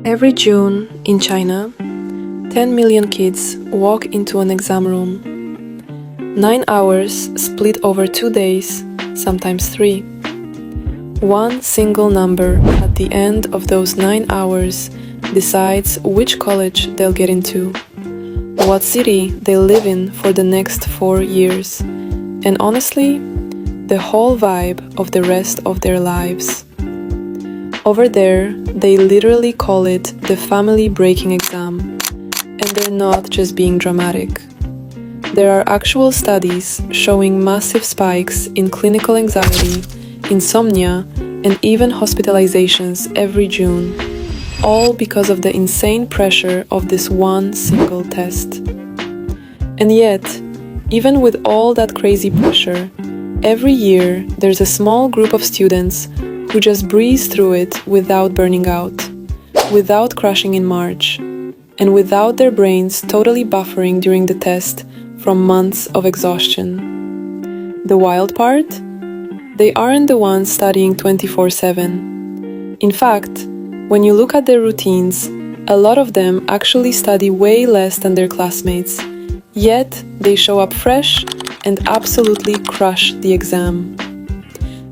Every June, in China, 10 million kids walk into an exam room. 9 hours split over 2 days, sometimes 3. One single number at the end of those 9 hours decides which college they'll get into, what city they'll live in for the next 4 years, and honestly, the whole vibe of the rest of their lives. Over there, they literally call it the family breaking exam, and they're not just being dramatic. There are actual studies showing massive spikes in clinical anxiety, insomnia, and even hospitalizations every June, all because of the insane pressure of this one single test. And yet, even with all that crazy pressure, every year there's a small group of students who just breeze through it without burning out, without crashing in March, and without their brains totally buffering during the test from months of exhaustion. The wild part? They aren't the ones studying 24/7. In fact, when you look at their routines, a lot of them actually study way less than their classmates, yet they show up fresh and absolutely crush the exam.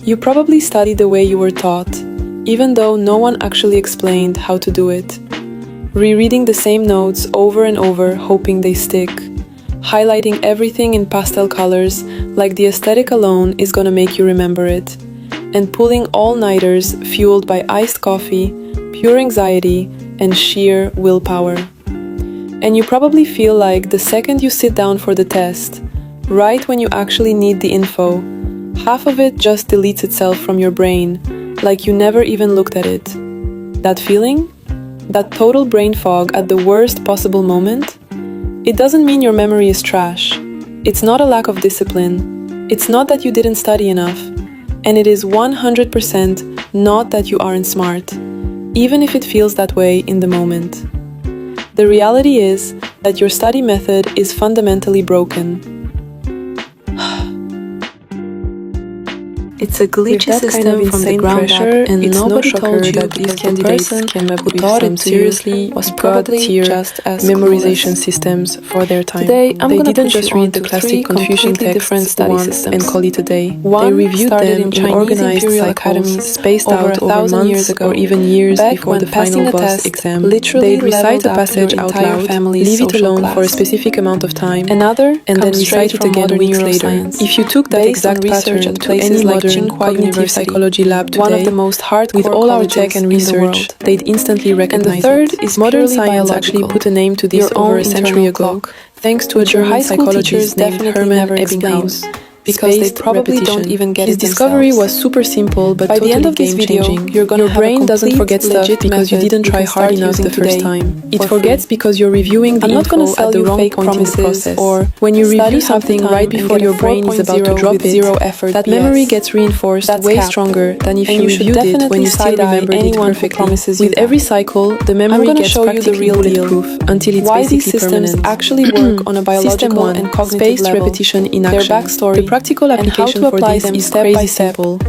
You probably studied the way you were taught, even though no one actually explained how to do it. Rereading the same notes over and over, hoping they stick. Highlighting everything in pastel colors, like the aesthetic alone is gonna make you remember it. And pulling all-nighters fueled by iced coffee, pure anxiety, and sheer willpower. And you probably feel like the second you sit down for the test, right when you actually need the info, half of it just deletes itself from your brain, like you never even looked at it. That feeling? That total brain fog at the worst possible moment? It doesn't mean your memory is trash. It's not a lack of discipline. It's not that you didn't study enough. And it is 100% not that you aren't smart, even if it feels that way in the moment. The reality is that your study method is fundamentally broken. It's a glitchy system from the ground up, and nobody told you that these candidates who thought it seriously was probably just as memorization systems for their time. Today, they didn't just read the classic Confucian texts once and call it a day. They reviewed them in organized cycles spaced out over months or even years before the final boss exam. They'd recite a passage out loud, leave it alone for a specific amount of time, and then recite it again weeks later. If you took that exact pattern to any modern cognitive psychology lab today, one of the most hardcore with all our tech and research, they'd instantly recognize it. And the third is modern science actually put a name to this over a century ago, thanks to a German psychologist named Hermann Ebbinghaus. Because they probably don't even get it. His discovery was super simple, but by the end of this video, your brain doesn't forget stuff because you didn't try hard enough the first time. It forgets because you're reviewing the info at the wrong point in the process. Or when you review something right before your brain is about to drop it, that memory gets reinforced way stronger than if you reviewed it when you still remembered it perfectly. With every cycle, the memory gets practically bulletproof until it's basically permanent. Why these systems actually work on a biological and cognitive level, spaced repetition in action. Their backstory, practical application for this is crazy simple,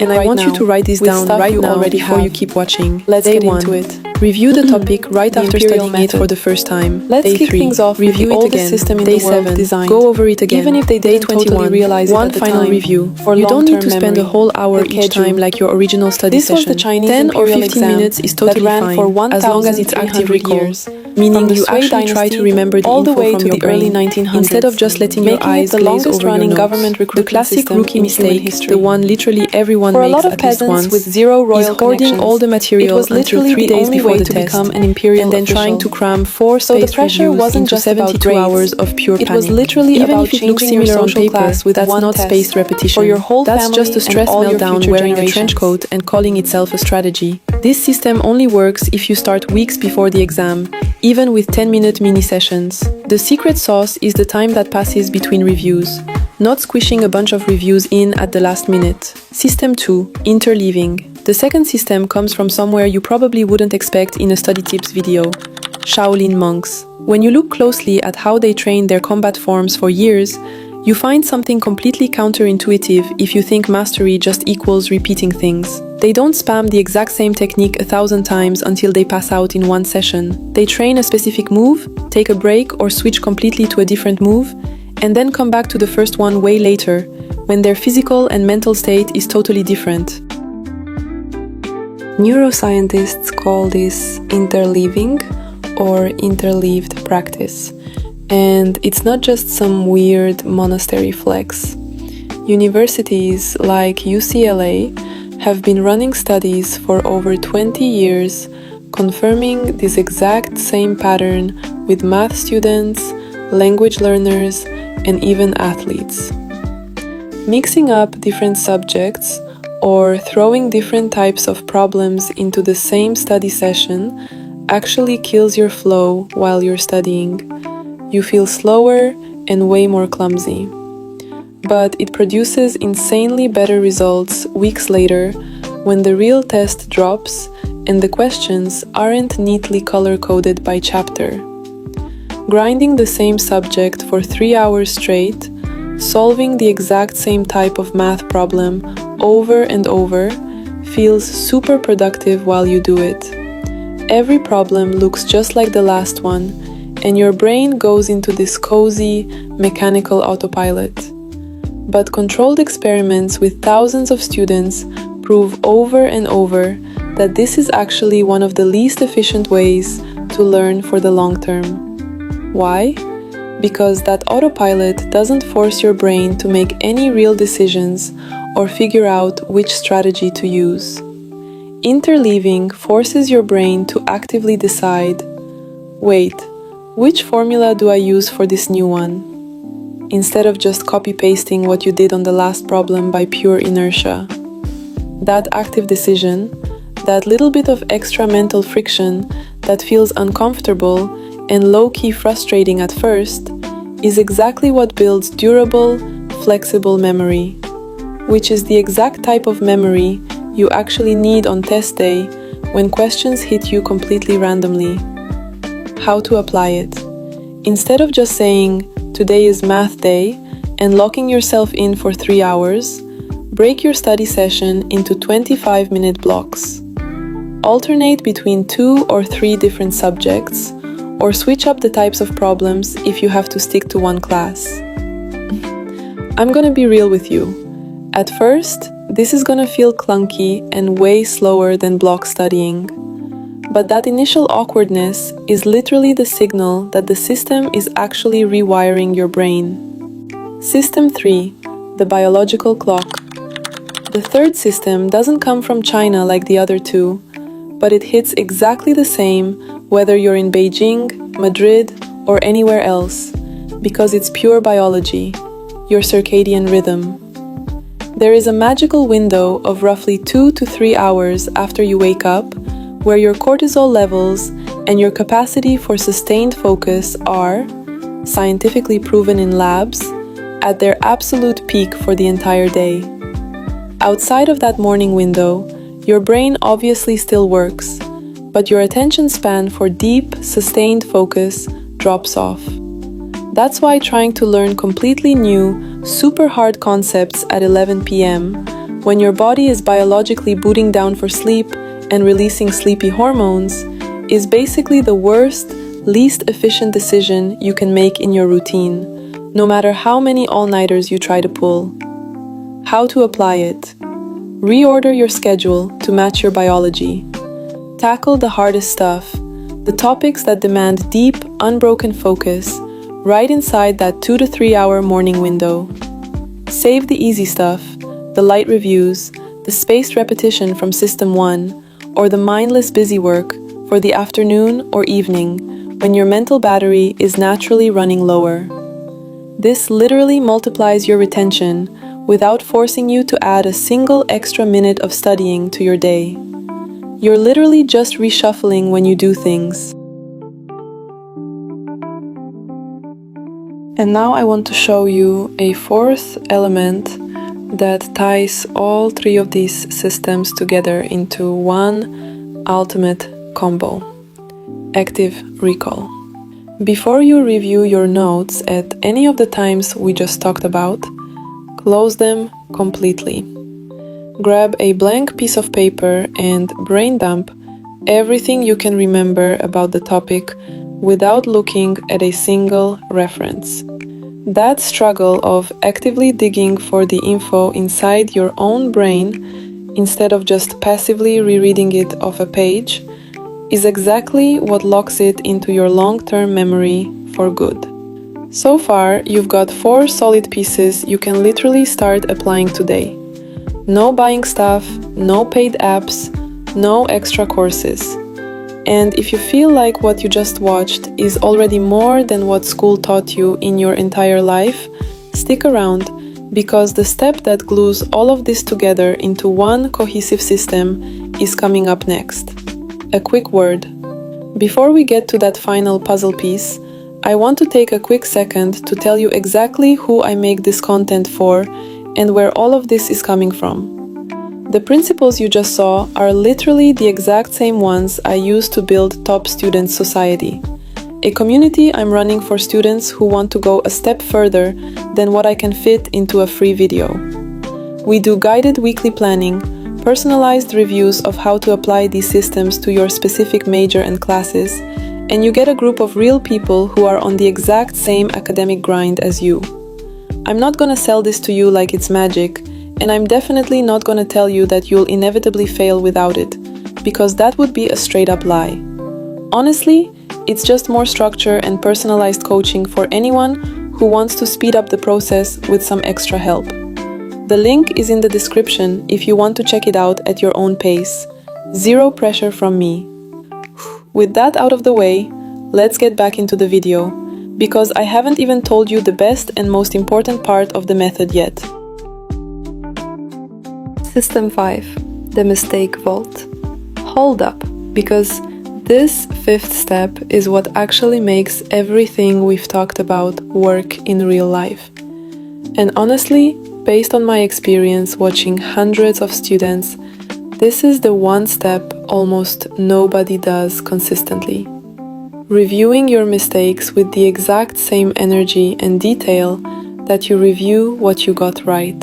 and I want you to write this down right now before you keep watching. Let's get into it. Review the topic right after studying it for the first time. Day 3, review it again. Day 7, go over it again. Even if they day 21, one final review. You don't need to spend a whole hour each time like your original study session. 10 or 15 minutes is totally fine, as long as it's active recall. Meaning you actually try to remember the info from your brain, instead of just letting your eyes glaze over your notes. The classic rookie mistake, the one literally everyone makes at least once, is hoarding all the material until 3 days before the test, and then trying to cram 4 spaced reviews into 72 hours of pure panic. Even if it looks similar on paper, that's not spaced repetition. That's just a stress meltdown wearing a trench coat and calling itself a strategy. This system only works if you start weeks before the exam, even with 10-minute mini sessions. The secret sauce is the time that passes between reviews, not squishing a bunch of reviews in at the last minute. System 2, interleaving. The second system comes from somewhere you probably wouldn't expect in a study tips video: Shaolin monks. When you look closely at how they train their combat forms for years, You find something completely counterintuitive if you think mastery just equals repeating things. They don't spam the exact same technique 1,000 times until they pass out in one session. They train a specific move, take a break or switch completely to a different move, and then come back to the first one way later, when their physical and mental state is totally different. Neuroscientists call this interleaving or interleaved practice. And it's not just some weird monastery flex. Universities like UCLA have been running studies for over 20 years confirming this exact same pattern with math students, language learners, and even athletes. Mixing up different subjects or throwing different types of problems into the same study session actually kills your flow while you're studying. You feel slower and way more clumsy. But it produces insanely better results weeks later when the real test drops and the questions aren't neatly color-coded by chapter. Grinding the same subject for 3 hours straight, solving the exact same type of math problem over and over, feels super productive while you do it. Every problem looks just like the last one, and your brain goes into this cozy, mechanical autopilot. But controlled experiments with thousands of students prove over and over that this is actually one of the least efficient ways to learn for the long term. Why? Because that autopilot doesn't force your brain to make any real decisions or figure out which strategy to use. Interleaving forces your brain to actively decide, wait, which formula do I use for this new one? Instead of just copy-pasting what you did on the last problem by pure inertia. That active decision, that little bit of extra mental friction that feels uncomfortable and low-key frustrating at first, is exactly what builds durable, flexible memory, which is the exact type of memory you actually need on test day when questions hit you completely randomly. How to apply it. Instead of just saying, today is math day, and locking yourself in for 3 hours, break your study session into 25-minute blocks. Alternate between 2 or 3 different subjects, or switch up the types of problems if you have to stick to one class. I'm gonna be real with you. At first, this is gonna feel clunky and way slower than block studying. But that initial awkwardness is literally the signal that the system is actually rewiring your brain. System 3, the biological clock. The third system doesn't come from China like the other two, but it hits exactly the same whether you're in Beijing, Madrid, or anywhere else, because it's pure biology, your circadian rhythm. There is a magical window of roughly 2 to 3 hours after you wake up where your cortisol levels and your capacity for sustained focus are, scientifically proven in labs, at their absolute peak for the entire day. Outside of that morning window, your brain obviously still works, but your attention span for deep, sustained focus drops off. That's why trying to learn completely new, super hard concepts at 11 p.m., when your body is biologically booting down for sleep and releasing sleepy hormones, is basically the worst, least efficient decision you can make in your routine, no matter how many all-nighters you try to pull. How to apply it. Reorder your schedule to match your biology. Tackle the hardest stuff, the topics that demand deep, unbroken focus, right inside that 2 to 3 hour morning window. Save the easy stuff, the light reviews, the spaced repetition from System 1, or the mindless busy work for the afternoon or evening when your mental battery is naturally running lower. This literally multiplies your retention without forcing you to add a single extra minute of studying to your day. You're literally just reshuffling when you do things. And now I want to show you a fourth element that ties all 3 of these systems together into one ultimate combo: active recall. Before you review your notes at any of the times we just talked about, close them completely. Grab a blank piece of paper and brain dump everything you can remember about the topic without looking at a single reference. That struggle of actively digging for the info inside your own brain instead of just passively rereading it off a page is exactly what locks it into your long-term memory for good. So far, you've got 4 solid pieces you can literally start applying today. No buying stuff, no paid apps, no extra courses. And if you feel like what you just watched is already more than what school taught you in your entire life, stick around, because the step that glues all of this together into one cohesive system is coming up next. A quick word. Before we get to that final puzzle piece, I want to take a quick second to tell you exactly who I make this content for and where all of this is coming from. The principles you just saw are literally the exact same ones I use to build Top Students Society, a community I'm running for students who want to go a step further than what I can fit into a free video. We do guided weekly planning, personalized reviews of how to apply these systems to your specific major and classes, and you get a group of real people who are on the exact same academic grind as you. I'm not gonna sell this to you like it's magic, and I'm definitely not gonna tell you that you'll inevitably fail without it, because that would be a straight-up lie. Honestly, it's just more structure and personalized coaching for anyone who wants to speed up the process with some extra help. The link is in the description if you want to check it out at your own pace. Zero pressure from me. With that out of the way, let's get back into the video, because I haven't even told you the best and most important part of the method yet. System 5, the mistake vault. Hold up, because this 5th step is what actually makes everything we've talked about work in real life. And honestly, based on my experience watching hundreds of students, this is the one step almost nobody does consistently. Reviewing your mistakes with the exact same energy and detail that you review what you got right.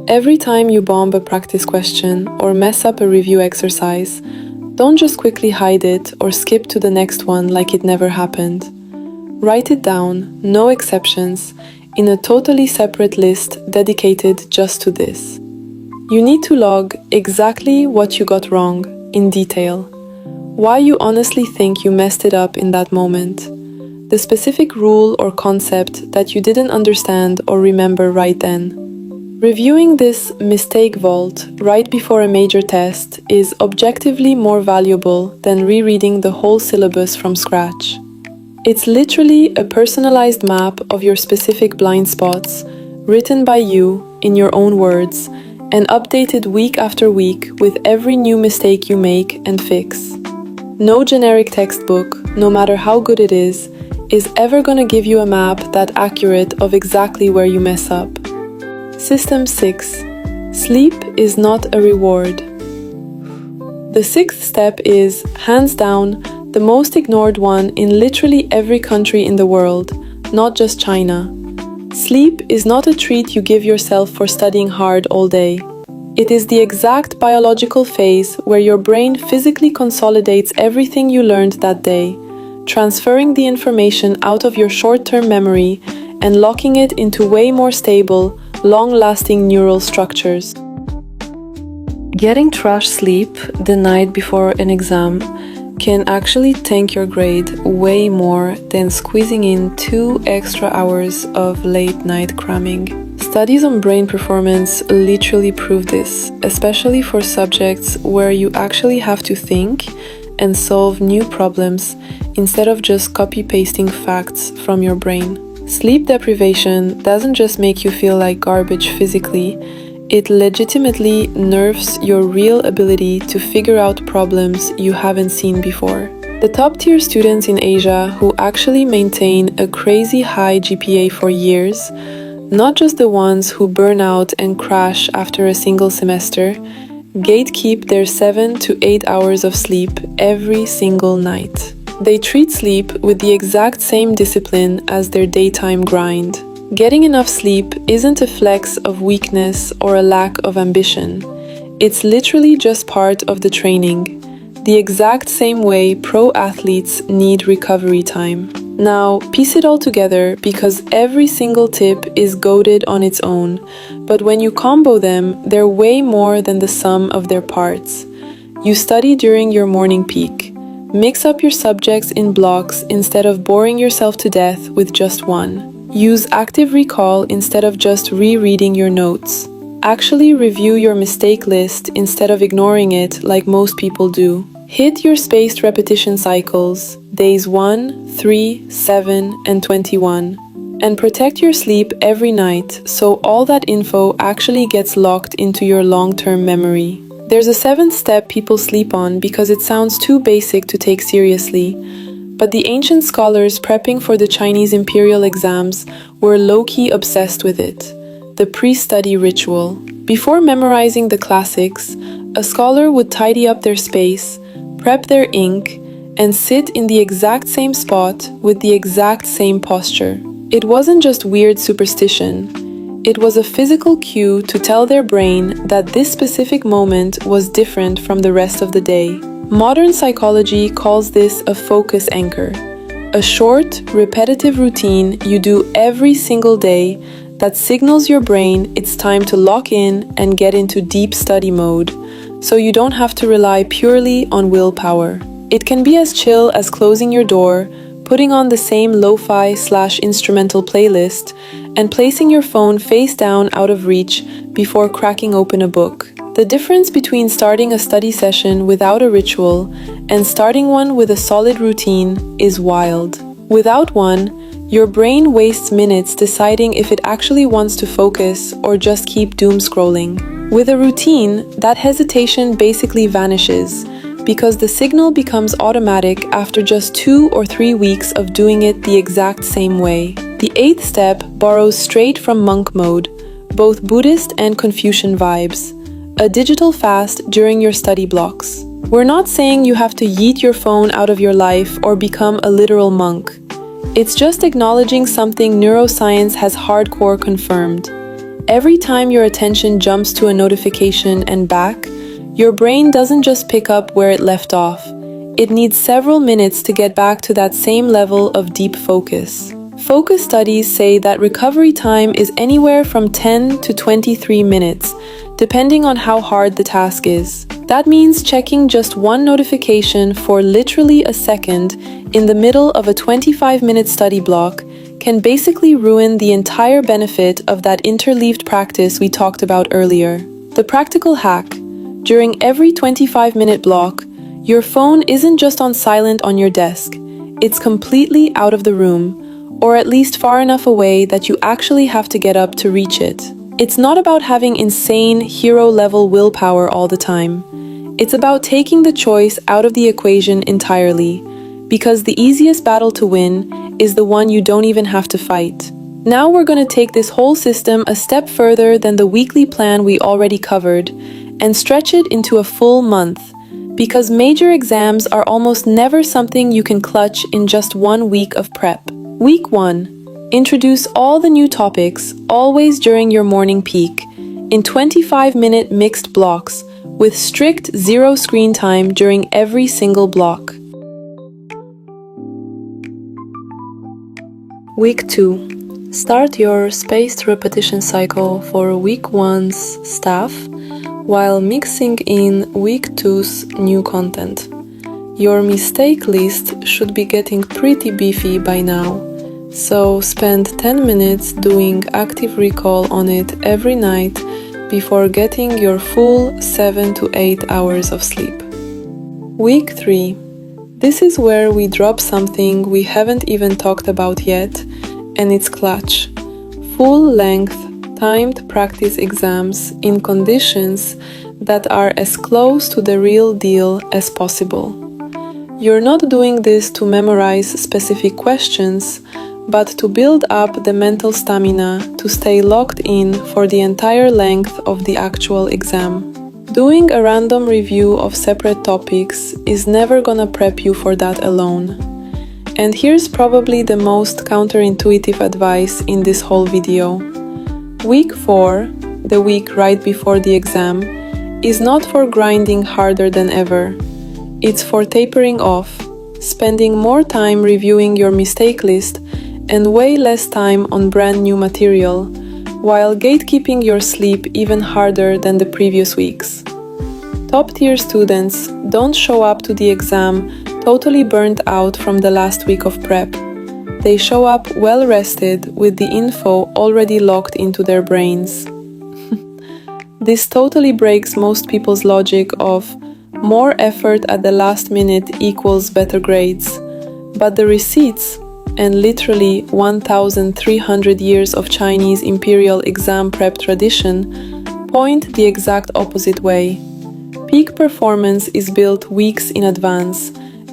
Every time you bomb a practice question or mess up a review exercise, don't just quickly hide it or skip to the next one like it never happened. Write it down, no exceptions, in a totally separate list dedicated just to this. You need to log exactly what you got wrong, in detail. Why you honestly think you messed it up in that moment. The specific rule or concept that you didn't understand or remember right then. Reviewing this mistake vault right before a major test is objectively more valuable than rereading the whole syllabus from scratch. It's literally a personalized map of your specific blind spots, written by you in your own words, and updated week after week with every new mistake you make and fix. No generic textbook, no matter how good it is ever gonna give you a map that accurate of exactly where you mess up. System 6. Sleep is not a reward. The 6th step is, hands down, the most ignored one in literally every country in the world, not just China. Sleep is not a treat you give yourself for studying hard all day. It is the exact biological phase where your brain physically consolidates everything you learned that day, transferring the information out of your short-term memory and locking it into way more stable, long-lasting neural structures. Getting trash sleep the night before an exam can actually tank your grade way more than squeezing in 2 extra hours of late-night cramming. Studies on brain performance literally prove this, especially for subjects where you actually have to think and solve new problems instead of just copy-pasting facts from your brain. Sleep deprivation doesn't just make you feel like garbage physically, it legitimately nerfs your real ability to figure out problems you haven't seen before. The top-tier students in Asia who actually maintain a crazy high GPA for years, not just the ones who burn out and crash after a single semester, gatekeep their 7 to 8 hours of sleep every single night. They treat sleep with the exact same discipline as their daytime grind. Getting enough sleep isn't a flex of weakness or a lack of ambition. It's literally just part of the training, the exact same way pro athletes need recovery time. Now, piece it all together because every single tip is goated on its own, but when you combo them, they're way more than the sum of their parts. You study during your morning peak. Mix up your subjects in blocks instead of boring yourself to death with just one. Use active recall instead of just rereading your notes. Actually review your mistake list instead of ignoring it like most people do. Hit your spaced repetition cycles, days 1, 3, 7, and 21. And protect your sleep every night so all that info actually gets locked into your long-term memory. There's a 7th step people sleep on because it sounds too basic to take seriously. But the ancient scholars prepping for the Chinese imperial exams were low-key obsessed with it, the pre-study ritual. Before memorizing the classics, a scholar would tidy up their space, prep their ink, and sit in the exact same spot with the exact same posture. It wasn't just weird superstition. It was a physical cue to tell their brain that this specific moment was different from the rest of the day. Modern psychology calls this a focus anchor, a short, repetitive routine you do every single day that signals your brain it's time to lock in and get into deep study mode, so you don't have to rely purely on willpower. It can be as chill as closing your door, putting on the same lo-fi/instrumental playlist, and placing your phone face down out of reach before cracking open a book. The difference between starting a study session without a ritual and starting one with a solid routine is wild. Without one, your brain wastes minutes deciding if it actually wants to focus or just keep doom scrolling. With a routine, that hesitation basically vanishes because the signal becomes automatic after just 2 or 3 weeks of doing it the exact same way. The 8th step borrows straight from monk mode, both Buddhist and Confucian vibes. A digital fast during your study blocks. We're not saying you have to yeet your phone out of your life or become a literal monk. It's just acknowledging something neuroscience has hardcore confirmed. Every time your attention jumps to a notification and back, your brain doesn't just pick up where it left off. It needs several minutes to get back to that same level of deep focus. Focus studies say that recovery time is anywhere from 10 to 23 minutes, depending on how hard the task is. That means checking just one notification for literally a second in the middle of a 25-minute study block can basically ruin the entire benefit of that interleaved practice we talked about earlier. The practical hack: during every 25-minute block, your phone isn't just on silent on your desk. It's completely out of the room, or at least far enough away that you actually have to get up to reach it. It's not about having insane, hero-level willpower all the time. It's about taking the choice out of the equation entirely, because the easiest battle to win is the one you don't even have to fight. Now we're going to take this whole system a step further than the weekly plan we already covered, and stretch it into a full month, because major exams are almost never something you can clutch in just 1 week of prep. Week 1. Introduce all the new topics, always during your morning peak, in 25-minute mixed blocks, with strict 0 screen time during every single block. Week 2. Start your spaced repetition cycle for Week 1's stuff, while mixing in Week 2's new content. Your mistake list should be getting pretty beefy by now. So spend 10 minutes doing active recall on it every night before getting your full 7 to 8 hours of sleep. Week 3. This is where we drop something we haven't even talked about yet, and it's clutch. Full-length, timed practice exams in conditions that are as close to the real deal as possible. You're not doing this to memorize specific questions, but to build up the mental stamina to stay locked in for the entire length of the actual exam. Doing a random review of separate topics is never gonna prep you for that alone. And here's probably the most counterintuitive advice in this whole video. Week 4, the week right before the exam, is not for grinding harder than ever. It's for tapering off, spending more time reviewing your mistake list and way less time on brand new material, while gatekeeping your sleep even harder than the previous weeks. Top-tier students don't show up to the exam totally burnt out from the last week of prep. They show up well-rested with the info already locked into their brains. This totally breaks most people's logic of more effort at the last minute equals better grades, but the receipts and literally 1,300 years of Chinese imperial exam prep tradition point the exact opposite way. Peak performance is built weeks in advance,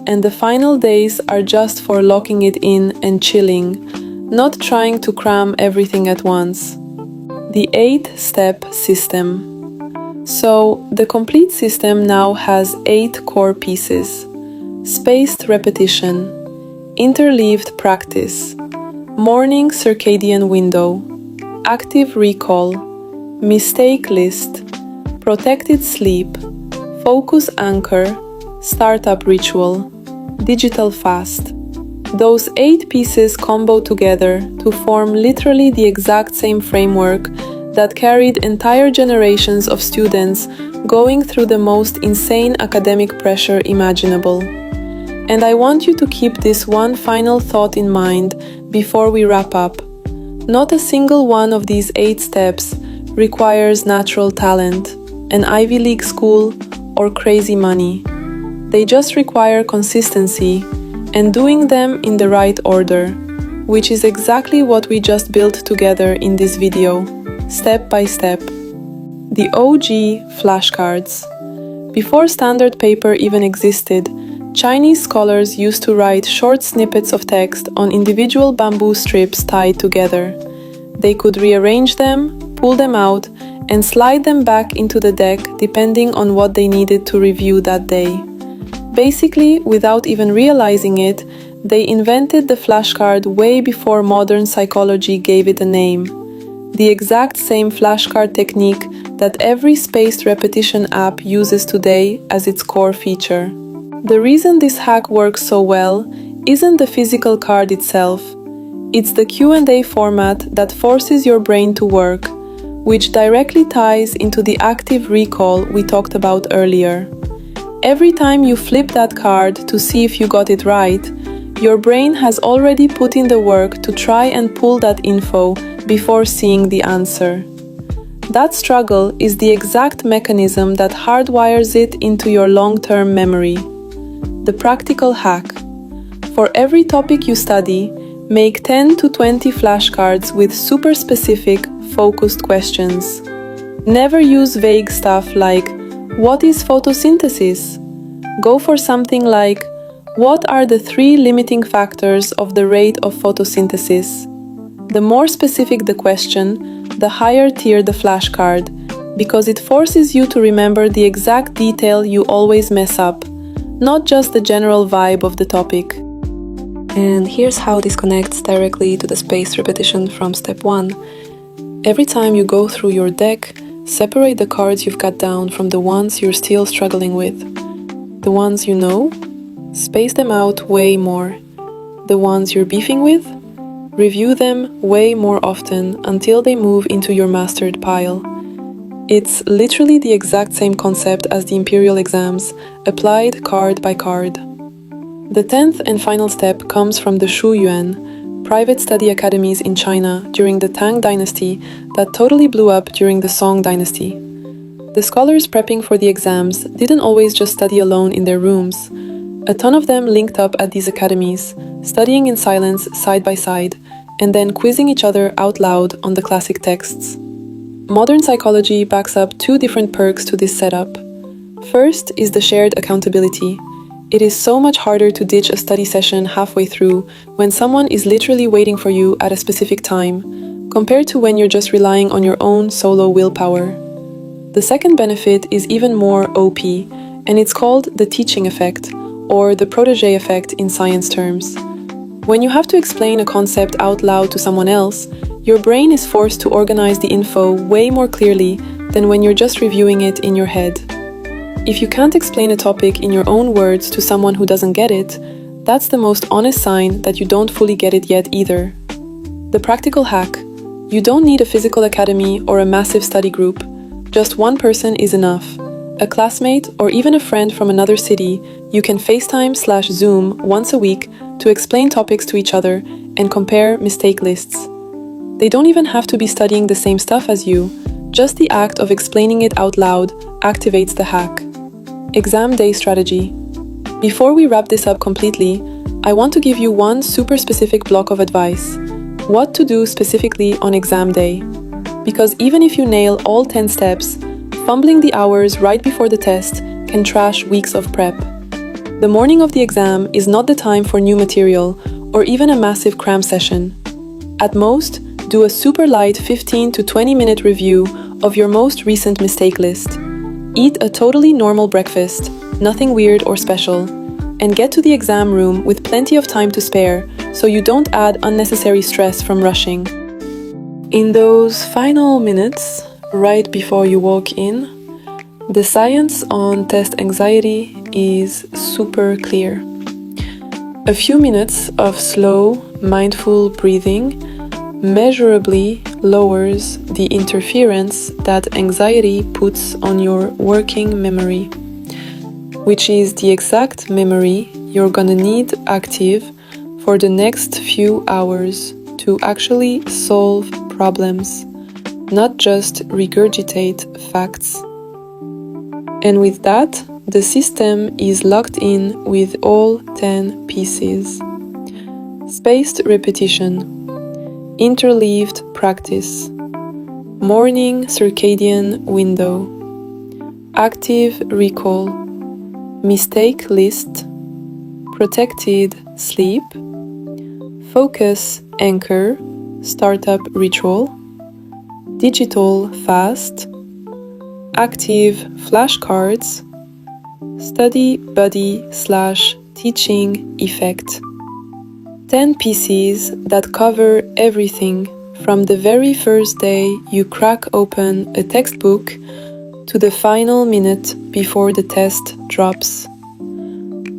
and the final days are just for locking it in and chilling, not trying to cram everything at once. The 8-step system. So, the complete system now has 8 core pieces: spaced repetition, interleaved practice, morning circadian window, active recall, mistake list, protected sleep, focus anchor, startup ritual, digital fast. Those 8 pieces combo together to form literally the exact same framework that carried entire generations of students going through the most insane academic pressure imaginable. And I want you to keep this one final thought in mind before we wrap up. Not a single one of these 8 steps requires natural talent, an Ivy League school, or crazy money. They just require consistency and doing them in the right order, which is exactly what we just built together in this video, step by step. The OG flashcards. Before standard paper even existed, Chinese scholars used to write short snippets of text on individual bamboo strips tied together. They could rearrange them, pull them out, and slide them back into the deck depending on what they needed to review that day. Basically, without even realizing it, they invented the flashcard way before modern psychology gave it a name. The exact same flashcard technique that every spaced repetition app uses today as its core feature. The reason this hack works so well isn't the physical card itself. It's the Q&A format that forces your brain to work, which directly ties into the active recall we talked about earlier. Every time you flip that card to see if you got it right, your brain has already put in the work to try and pull that info before seeing the answer. That struggle is the exact mechanism that hardwires it into your long-term memory. The practical hack. For every topic you study, make 10 to 20 flashcards with super specific, focused questions. Never use vague stuff like, "What is photosynthesis?" Go for something like, "What are the 3 limiting factors of the rate of photosynthesis?" The more specific the question, the higher tier the flashcard, because it forces you to remember the exact detail you always mess up, not just the general vibe of the topic. And here's how this connects directly to the spaced repetition from step 1. Every time you go through your deck, separate the cards you've got down from the ones you're still struggling with. The ones you know, space them out way more. The ones you're beefing with, review them way more often until they move into your mastered pile. It's literally the exact same concept as the imperial exams, applied card by card. The 10th and final step comes from the Shu Yuan, private study academies in China during the Tang dynasty that totally blew up during the Song dynasty. The scholars prepping for the exams didn't always just study alone in their rooms. A ton of them linked up at these academies, studying in silence side by side, and then quizzing each other out loud on the classic texts. Modern psychology backs up 2 different perks to this setup. First is the shared accountability. It is so much harder to ditch a study session halfway through when someone is literally waiting for you at a specific time, compared to when you're just relying on your own solo willpower. The second benefit is even more OP, and it's called the teaching effect, or the protégé effect in science terms. When you have to explain a concept out loud to someone else, your brain is forced to organize the info way more clearly than when you're just reviewing it in your head. If you can't explain a topic in your own words to someone who doesn't get it, that's the most honest sign that you don't fully get it yet either. The practical hack: you don't need a physical academy or a massive study group. Just one person is enough. A classmate or even a friend from another city you can FaceTime/Zoom once a week to explain topics to each other and compare mistake lists. They don't even have to be studying the same stuff as you. Just the act of explaining it out loud activates the hack. Exam day strategy. Before we wrap this up completely, I want to give you one super specific block of advice. What to do specifically on exam day. Because even if you nail all 10 steps, fumbling the hours right before the test can trash weeks of prep. The morning of the exam is not the time for new material or even a massive cram session. At most, do a super light 15 to 20 minute review of your most recent mistake list. Eat a totally normal breakfast, nothing weird or special, and get to the exam room with plenty of time to spare so you don't add unnecessary stress from rushing. In those final minutes, right before you walk in, the science on test anxiety is super clear. A few minutes of slow, mindful breathing measurably lowers the interference that anxiety puts on your working memory, which is the exact memory you're gonna need active for the next few hours to actually solve problems, not just regurgitate facts. And with that, the system is locked in with all 10 pieces. Spaced repetition, interleaved practice, morning circadian window, active recall, mistake list, protected sleep, focus anchor, startup ritual, digital fast, active flashcards, study buddy/teaching effect. 10 pieces that cover everything from the very first day you crack open a textbook to the final minute before the test drops.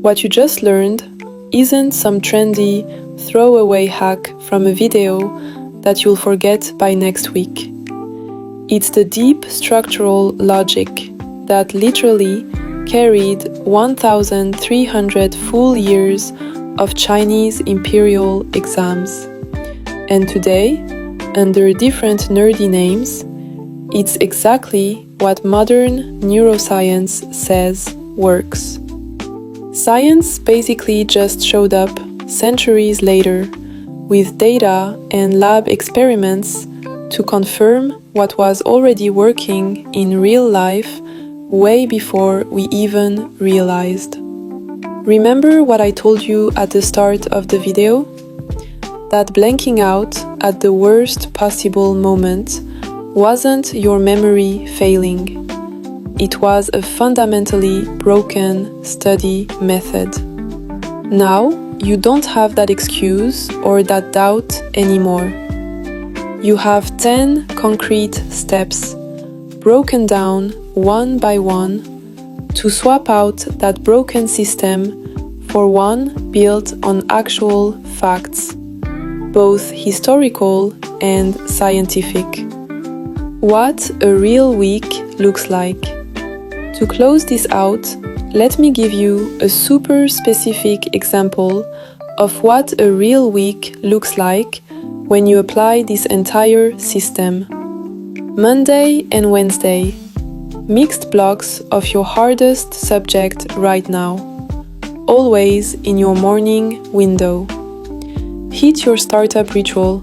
What you just learned isn't some trendy throwaway hack from a video that you'll forget by next week. It's the deep structural logic that literally carried 1,300 full years of Chinese imperial exams. And today, under different nerdy names, it's exactly what modern neuroscience says works. Science basically just showed up centuries later with data and lab experiments to confirm what was already working in real life way before we even realized. Remember what I told you at the start of the video? That blanking out at the worst possible moment wasn't your memory failing. It was a fundamentally broken study method. Now, you don't have that excuse or that doubt anymore. You have 10 concrete steps, broken down one by one, to swap out that broken system for one built on actual facts, both historical and scientific. What a real week looks like. To close this out, let me give you a super specific example of what a real week looks like when you apply this entire system. Monday and Wednesday, mixed blocks of your hardest subject right now, always in your morning window. Hit your startup ritual,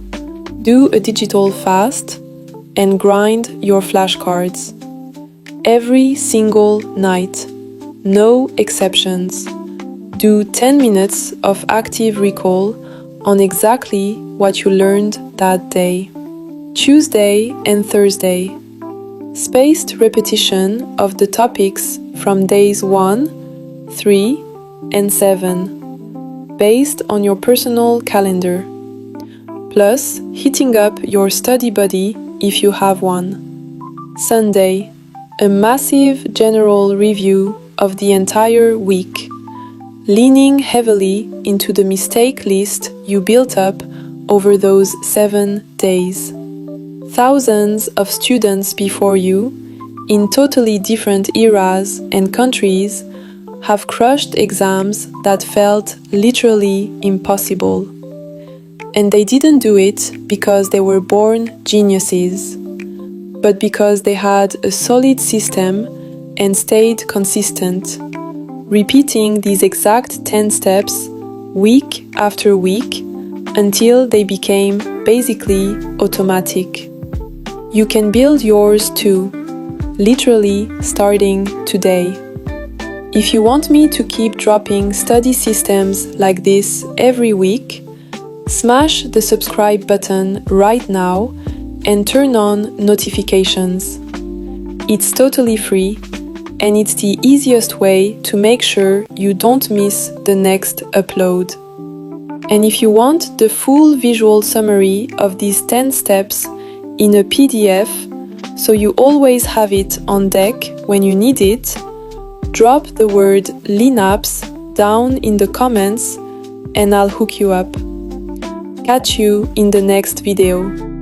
do a digital fast, and grind your flashcards. Every single night, no exceptions. Do 10 minutes of active recall on exactly what you learned that day. Tuesday and Thursday, Spaced repetition of the topics from days 1, 3, and 7, based on your personal calendar. Plus, hitting up your study buddy if you have one. Sunday, a massive general review of the entire week, leaning heavily into the mistake list you built up over those 7 days. Thousands of students before you, in totally different eras and countries, have crushed exams that felt literally impossible. And they didn't do it because they were born geniuses, but because they had a solid system and stayed consistent, repeating these exact 10 steps week after week until they became basically automatic. You can build yours too, literally starting today. If you want me to keep dropping study systems like this every week, smash the subscribe button right now and turn on notifications. It's totally free and it's the easiest way to make sure you don't miss the next upload. And if you want the full visual summary of these 10 steps in a PDF, so you always have it on deck when you need it, drop the word LEANAPS down in the comments and I'll hook you up. Catch you in the next video.